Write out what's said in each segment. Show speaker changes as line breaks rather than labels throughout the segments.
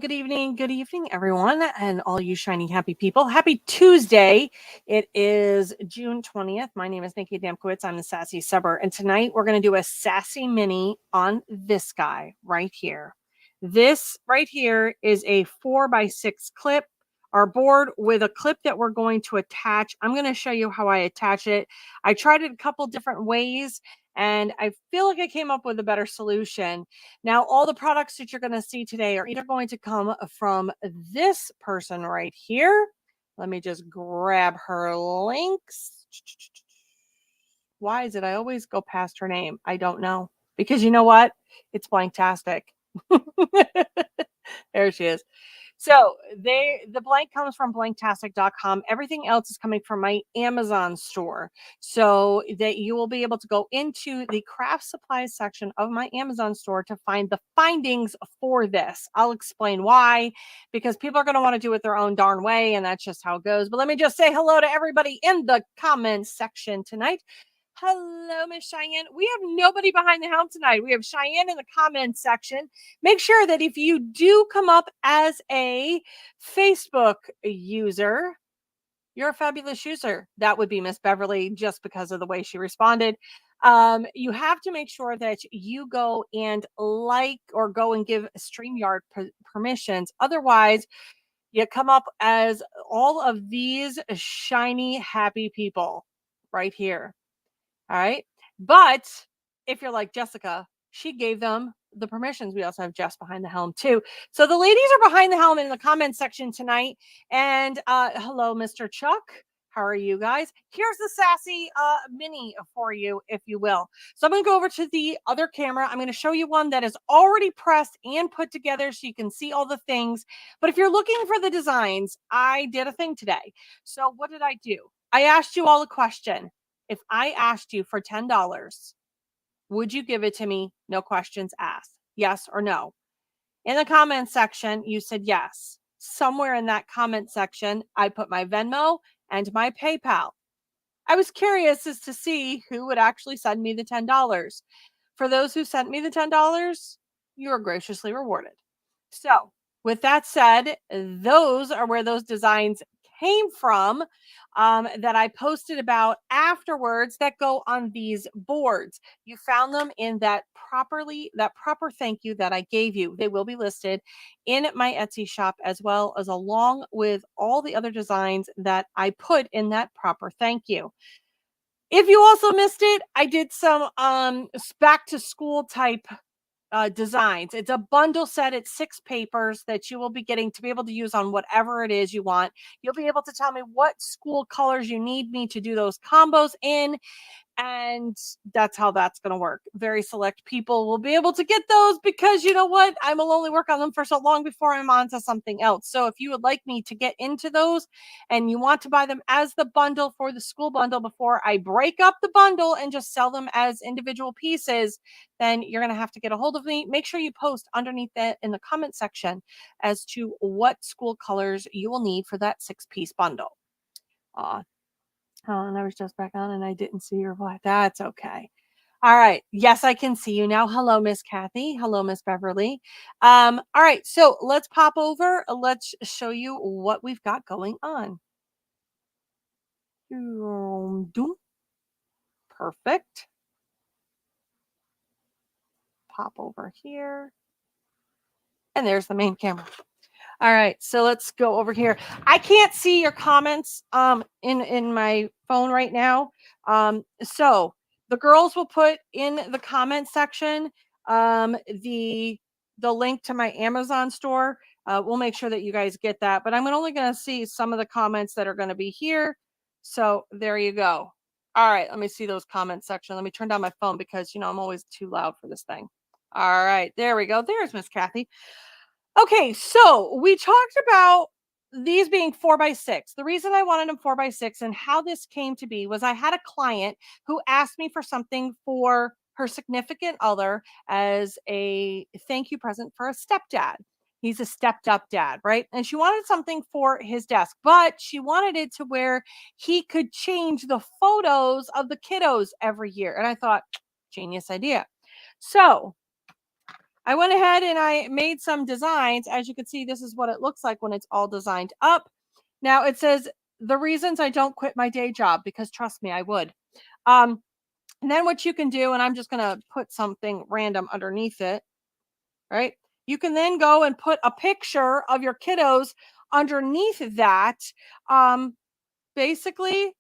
good evening, everyone, and all you shiny happy people. Happy Tuesday. It is June 20th. My name is Nikki Damkowitz. I'm the Sassy Subber, and tonight we're going to do a Sassy Mini on this guy right here. This right here is a 4x6 clip, our board with a clip that we're going to attach. I'm going to show you how I attach it. I tried it a couple different ways, and I feel like I came up with a better solution. Now, all the products that you're going to see today are either going to come from this person right here. Let me just grab her links. Why is it I always go past her name? I don't know. Because you know what? It's Blanktastic. There she is. So the blank comes from blanktastic.com. Everything else is coming from my Amazon store. So that you will be able to go into the craft supplies section of my Amazon store to find the findings for this. I'll explain why, because people are going to want to do it their own darn way, and that's just how it goes. But let me just say hello to everybody in the comments section tonight. Hello, Miss Cheyenne. We have nobody behind the helm tonight. We have Cheyenne in the comments section. Make sure that if you do come up as a Facebook user, you're a fabulous user. That would be Miss Beverly, just because of the way she responded. You have to make sure that you go and like or go and give StreamYard permissions. Otherwise, you come up as all of these shiny, happy people right here. All right. But if you're like Jessica, she gave them the permissions. We also have Jess behind the helm too. So the ladies are behind the helm in the comments section tonight. And hello, Mr. Chuck. How are you guys? Here's the Sassy mini for you, if you will. So I'm going to go over to the other camera. I'm going to show you one that is already pressed and put together so you can see all the things. But if you're looking for the designs, I did a thing today. So what did I do? I asked you all a question. If I asked you for $10, would you give it to me? No questions asked. Yes or no? In the comment section, you said yes. Somewhere in that comment section, I put my Venmo and my PayPal. I was curious as to see who would actually send me the $10. For those who sent me the $10, you are graciously rewarded. So with that said, those are where those designs came from that I posted about afterwards that go on these boards. You found them in that proper thank you that I gave you. They will be listed in my Etsy shop, as well as along with all the other designs that I put in that proper thank you. If you also missed it, I did some back to school type designs. It's a bundle set. It's 6 papers that you will be getting to be able to use on whatever it is you want. You'll be able to tell me what school colors you need me to do those combos in. And that's how that's going to work. Very select people will be able to get those because you know what? I will only work on them for so long before I'm on to something else. So if you would like me to get into those and you want to buy them as the bundle for the school bundle before I break up the bundle and just sell them as individual pieces, then you're going to have to get a hold of me. Make sure you post underneath that in the comment section as to what school colors you will need for that 6-piece bundle. Oh, and I was just back on and I didn't see your voice. That's okay. All right. Yes, I can see you now. Hello, Miss Kathy. Hello, Miss Beverly. All right. So let's pop over. Let's show you what we've got going on. Perfect. Pop over here. And there's the main camera. All right, so let's go over here. I can't see your comments in my phone right now. So the girls will put in the comment section the link to my Amazon store. We'll make sure that you guys get that. But I'm only going to see some of the comments that are going to be here. So there you go. All right, let me see those comments section. Let me turn down my phone because, you know, I'm always too loud for this thing. All right, there we go. There's Miss Kathy. Okay, so we talked about these being 4x6. The reason I wanted them 4x6 and how this came to be was I had a client who asked me for something for her significant other as a thank you present for a stepdad. He's a stepped up dad, right? And she wanted something for his desk, but she wanted it to where he could change the photos of the kiddos every year. And I thought, genius idea. So I went ahead and I made some designs. As you can see, this is what it looks like when it's all designed up. Now it says the reasons I don't quit my day job, because trust me, I would. And then what you can do, and I'm just going to put something random underneath it, right? You can then go and put a picture of your kiddos underneath that. Basically,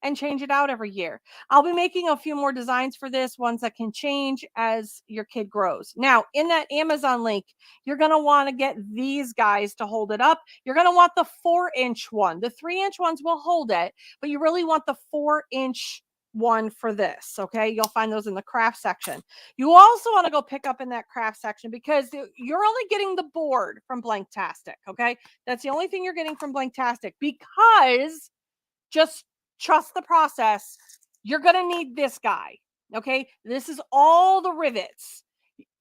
and change it out every year. I'll be making a few more designs for this, ones that can change as your kid grows. Now, in that Amazon link, you're going to want to get these guys to hold it up. You're going to want the 4-inch one. The 3-inch ones will hold it, but you really want the 4-inch one for this. Okay, you'll find those in the craft section. You also want to go pick up in that craft section, because you're only getting the board from Blanktastic. Okay, that's the only thing you're getting from Blanktastic, because just trust the process. You're going to need this guy. Okay. This is all the rivets.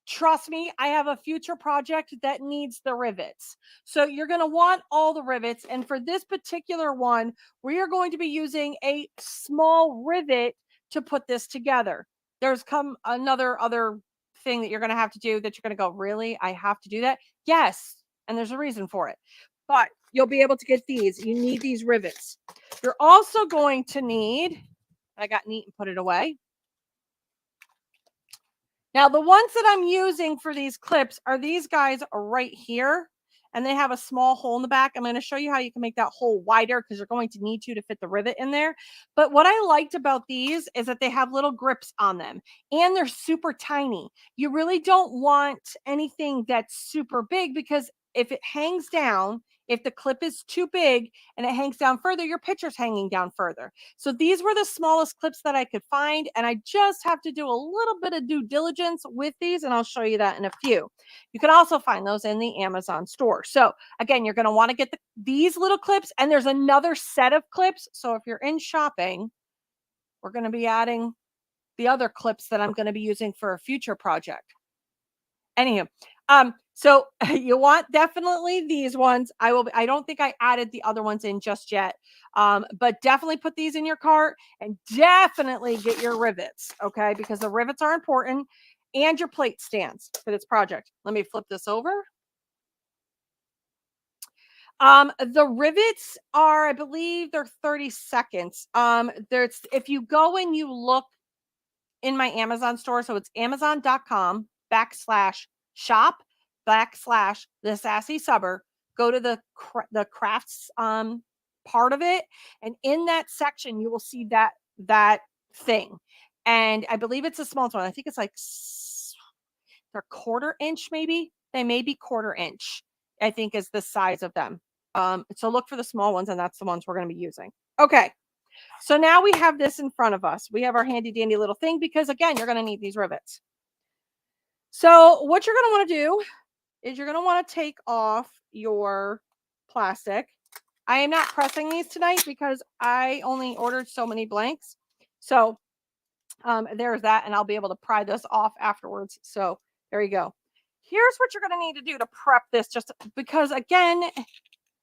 Trust me, I have a future project that needs the rivets. So you're going to want all the rivets. And for this particular one, we are going to be using a small rivet to put this together. There's come another other thing that you're going to have to do that you're going to go, really? I have to do that? Yes. And there's a reason for it. But you'll be able to get these. You need these rivets. You're also going to need, I got neat and put it away. Now, the ones that I'm using for these clips are these guys right here, and they have a small hole in the back. I'm going to show you how you can make that hole wider, because you're going to need to fit the rivet in there. But what I liked about these is that they have little grips on them, and they're super tiny. You really don't want anything that's super big, because if it hangs down, if the clip is too big and it hangs down further, your picture's hanging down further. So these were the smallest clips that I could find, and I just have to do a little bit of due diligence with these, and I'll show you that in a few. You can also find those in the Amazon store. So again, you're going to want to get these little clips, and there's another set of clips. So if you're in shopping, we're going to be adding the other clips that I'm going to be using for a future project. Anywho, so you want definitely these ones. I don't think I added the other ones in just yet. But definitely put these in your cart, and definitely get your rivets, okay? Because the rivets are important, and your plate stands for this project. Let me flip this over. The rivets are, I believe they're 30 seconds. There's, if you go and you look in my Amazon store, so it's amazon.com/shop/the Sassy Subber. Go to the crafts part of it, and in that section you will see that thing. And I believe it's the smallest one. I think it's like they're 1/4 inch, maybe. They may be 1/4 inch, I think, is the size of them. So look for the small ones, and that's the ones we're going to be using. Okay. So now we have this in front of us. We have our handy dandy little thing, because again, you're going to need these rivets. So what you're going to want to do is you're going to want to take off your plastic. I am not pressing these tonight because I only ordered so many blanks. So there's that, and I'll be able to pry this off afterwards. So there you go. Here's what you're going to need to do to prep this, just because, again,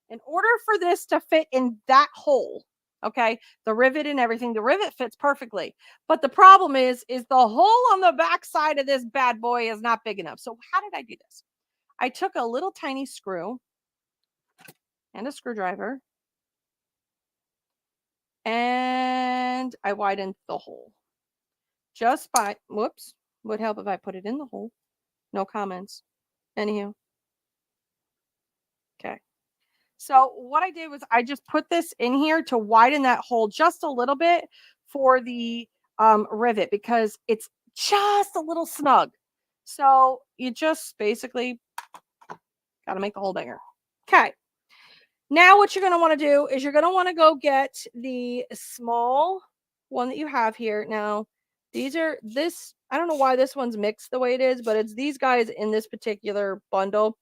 in order for this to fit in that hole, okay, the rivet and everything, the rivet fits perfectly. But the problem is the hole on the back side of this bad boy is not big enough. So how did I do this? I took a little tiny screw and a screwdriver, and I widened the hole. Just by, whoops, would help if I put it in the hole. No comments. Anywho. Okay. So what I did was I just put this in here to widen that hole just a little bit for the rivet, because it's just a little snug. So you just basically got to make the hole bigger. Okay. Now what you're going to want to do is you're going to want to go get the small one that you have here. Now, these are this, I don't know why this one's mixed the way it is, but it's these guys in this particular bundle.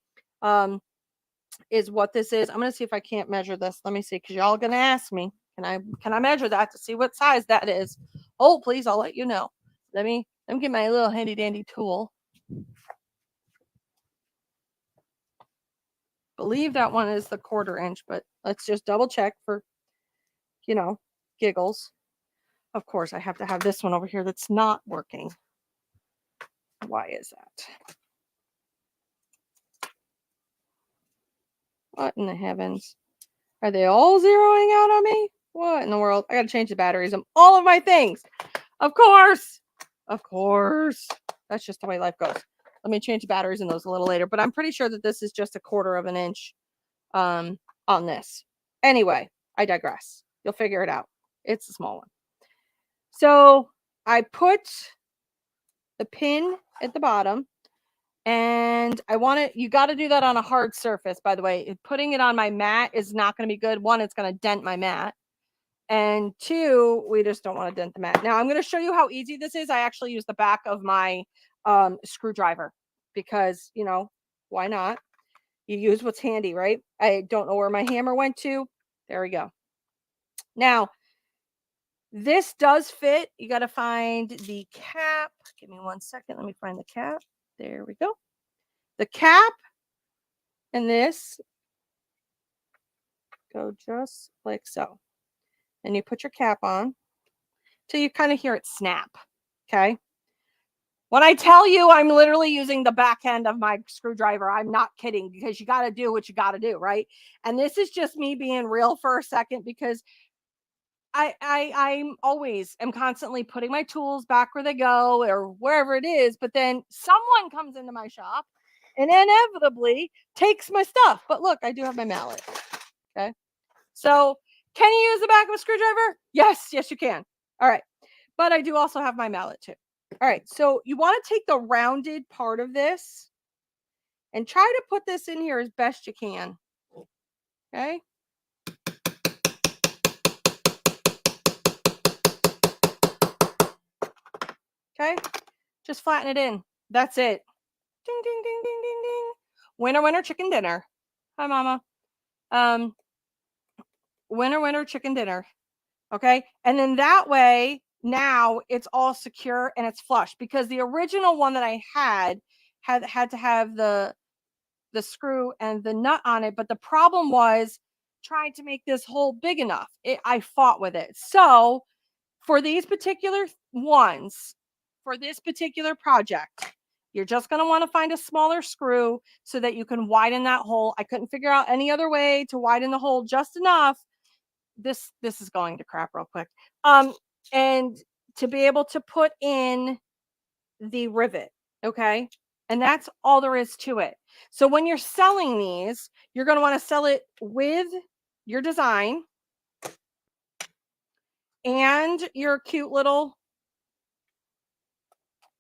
Is what this is. I'm going to see if I can't measure this. Let me see, because y'all going to ask me, can I measure that to see what size that is? Oh, please, I'll let you know. Let me get my little handy dandy tool. Believe that one is the 1/4 inch, but let's just double check for, giggles. Of course, I have to have this one over here that's not working. Why is that? What in the heavens? Are they all zeroing out on me? What in the world? I got to change the batteries on all of my things. Of course. Of course. That's just the way life goes. Let me change the batteries in those a little later, but I'm pretty sure that this is just 1/4 of an inch on this. Anyway, I digress. You'll figure it out. It's a small one. So I put the pin at the bottom, and I want it, you got to do that on a hard surface, by the way. Putting it on my mat is not going to be good. One, it's going to dent my mat. And two, we just don't want to dent the mat. Now I'm going to show you how easy this is. I actually use the back of my screwdriver because, you know, why not? You use what's handy, right? I don't know where my hammer went to. There we go. Now, this does fit. You got to find the cap. Give me 1 second. Let me find the cap. There we go. The cap and this go just like so. And you put your cap on till you kind of hear it snap. Okay. When I tell you I'm literally using the back end of my screwdriver, I'm not kidding, because you got to do what you got to do, right? And this is just me being real for a second, because I'm always am constantly putting my tools back where they go or wherever it is, but then someone comes into my shop and inevitably takes my stuff. But look, I do have my mallet. Okay. So can you use the back of a screwdriver? Yes, you can. All right. But I do also have my mallet too. All right. So you want to take the rounded part of this and try to put this in here as best you can. Okay. Okay. Just flatten it in. That's it. Ding, ding, ding, ding, ding, ding. Winner, winner, chicken dinner. Hi, mama. Winner, chicken dinner. Okay. And then that way, now it's all secure and it's flush, because the original one that I had to have the screw and the nut on it. But the problem was trying to make this hole big enough. I fought with it. So for these particular ones, for this particular project, you're just going to want to find a smaller screw so that you can widen that hole. I couldn't figure out any other way to widen the hole just enough. This is going to crap real quick. And to be able to put in the rivet, okay? And that's all there is to it. So when you're selling these, you're going to want to sell it with your design and your cute little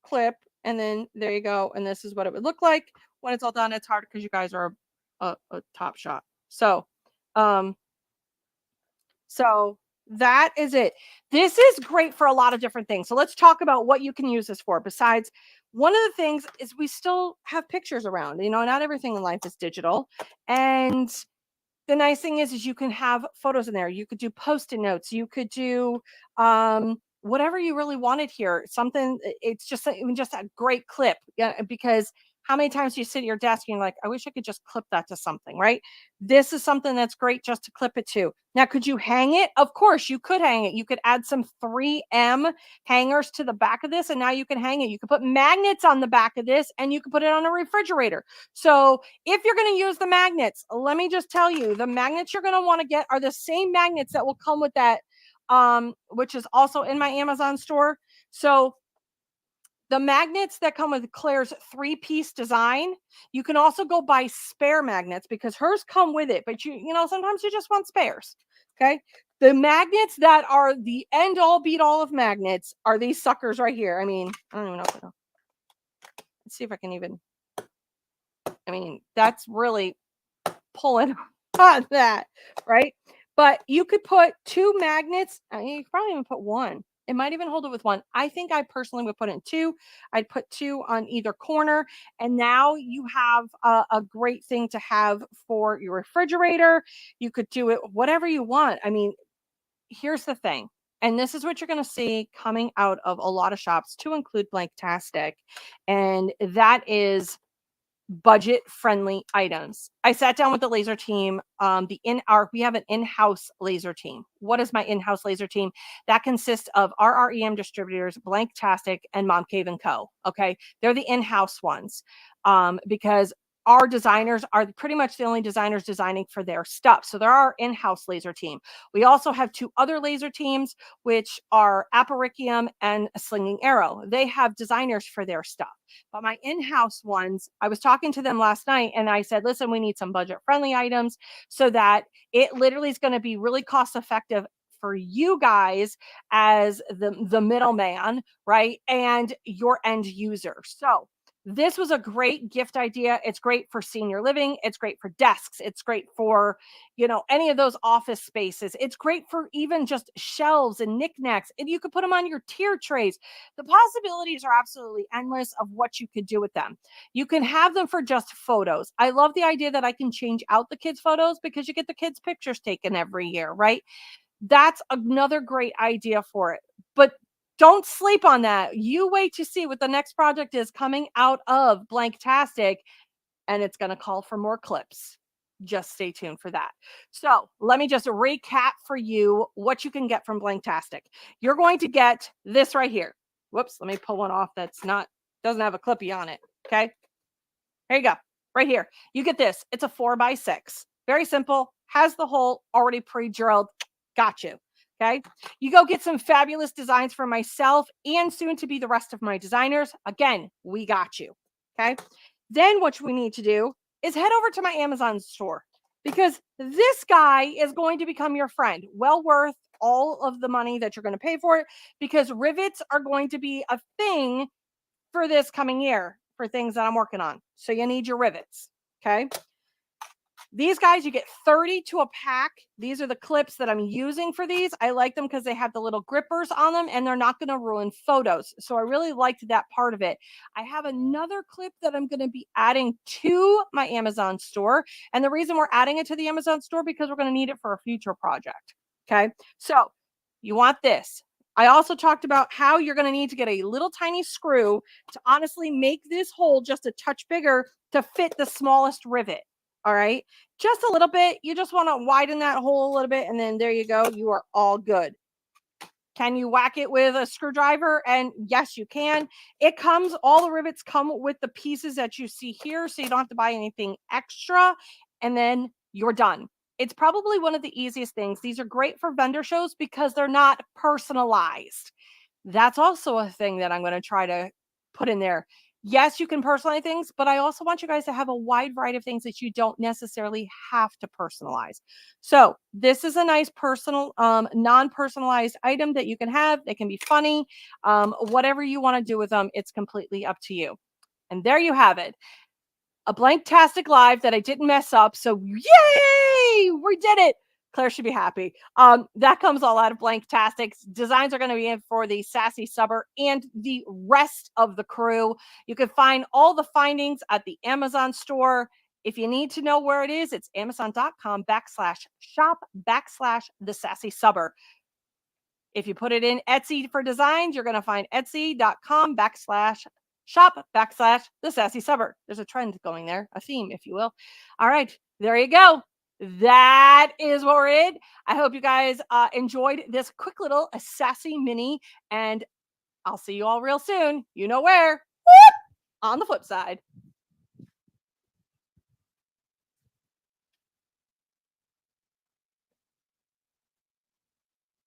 clip, and then there you go. And this is what it would look like when it's all done. It's hard because you guys are a top shot. So that is it. This is great for a lot of different things. So let's talk about what you can use this for. Besides, one of the things is we still have pictures around. You know, not everything in life is digital. And the nice thing is you can have photos in there. You could do Post-it notes. You could do whatever you really wanted here. Something, it's just a great clip. Yeah, because how many times do you sit at your desk and you're like, I wish I could just clip that to something, right? This is something that's great just to clip it to. Now, could you hang it? Of course, you could hang it. You could add some 3M hangers to the back of this, and now you can hang it. You could put magnets on the back of this, and you could put it on a refrigerator. So if you're going to use the magnets, let me just tell you, the magnets you're going to want to get are the same magnets that will come with that, which is also in my Amazon store. So the magnets that come with Claire's 3-piece design, you can also go buy spare magnets because hers come with it, but you know, sometimes you just want spares. Okay. The magnets that are the end all beat all of magnets are these suckers right here. I mean, I don't even know. Let's see if I can even, I mean, that's really pulling on that, right? But you could put 2 magnets. I mean, you could probably even put 1. It might even hold it with 1. I think I personally would put it in 2. I'd put 2 on either corner. And now you have a great thing to have for your refrigerator. You could do it whatever you want. I mean, here's the thing. And this is what you're going to see coming out of a lot of shops, to include Blanktastic. And that is budget friendly items. I sat down with the laser team. We have an in-house laser team. What is my in-house laser team? That consists of RREM distributors, Blanktastic, and Mom Cave & Co. Okay, they're the in-house ones, because our designers are pretty much the only designers designing for their stuff. So they're our in-house laser team. We also have two other laser teams, which are Apparicium and Slinging Arrow. They have designers for their stuff. But my in-house ones, I was talking to them last night and I said, listen, we need some budget-friendly items so that it literally is going to be really cost-effective for you guys as the middleman, right? And your end user. So this was a great gift idea. It's great for senior living. It's great for desks. It's great for, any of those office spaces. It's great for even just shelves and knickknacks. And you could put them on your tier trays. The possibilities are absolutely endless of what you could do with them. You can have them for just photos. I love the idea that I can change out the kids' photos because you get the kids' pictures taken every year, right? That's another great idea for it. But don't sleep on that. You wait to see what the next project is coming out of Blanktastic, and it's going to call for more clips. Just stay tuned for that. So let me just recap for you what you can get from Blanktastic. You're going to get this right here. Whoops, let me pull one off doesn't have a clippy on it. Okay. Here you go. Right here. You get this. It's a 4x6. Very simple. Has the hole already pre-drilled. Got you. Okay. You go get some fabulous designs for myself and soon to be the rest of my designers. Again, we got you. Okay. Then what we need to do is head over to my Amazon store because this guy is going to become your friend. Well worth all of the money that you're going to pay for it because rivets are going to be a thing for this coming year for things that I'm working on. So you need your rivets. Okay. These guys, you get 30 to a pack. These are the clips that I'm using for these. I like them because they have the little grippers on them and they're not going to ruin photos. So I really liked that part of it. I have another clip that I'm going to be adding to my Amazon store. And the reason we're adding it to the Amazon store because we're going to need it for a future project. Okay. So you want this. I also talked about how you're going to need to get a little tiny screw to honestly make this hole just a touch bigger to fit the smallest rivet. All right. Just a little bit. You just want to widen that hole a little bit. And then there you go. You are all good. Can you whack it with a screwdriver? And yes, you can. All the rivets come with the pieces that you see here. So you don't have to buy anything extra. And then you're done. It's probably one of the easiest things. These are great for vendor shows because they're not personalized. That's also a thing that I'm going to try to put in there. Yes, you can personalize things, but I also want you guys to have a wide variety of things that you don't necessarily have to personalize. So this is a nice personal, non-personalized item that you can have. They can be funny. Whatever you want to do with them, it's completely up to you. And there you have it. A Blanktastic live that I didn't mess up. So yay, we did it. Claire should be happy. That comes all out of Blanktastic. Designs are going to be in for the Sassy Subber and the rest of the crew. You can find all the findings at the Amazon store. If you need to know where it is, it's amazon.com/shop/the Sassy Subber. If you put it in Etsy for designs, you're going to find etsy.com/shop/the Sassy Subber. There's a trend going there, a theme, if you will. All right, there you go. That is what we're in. I hope you guys enjoyed this quick little sassy mini, and I'll see you all real soon. You know where. Whoop! On the flip side.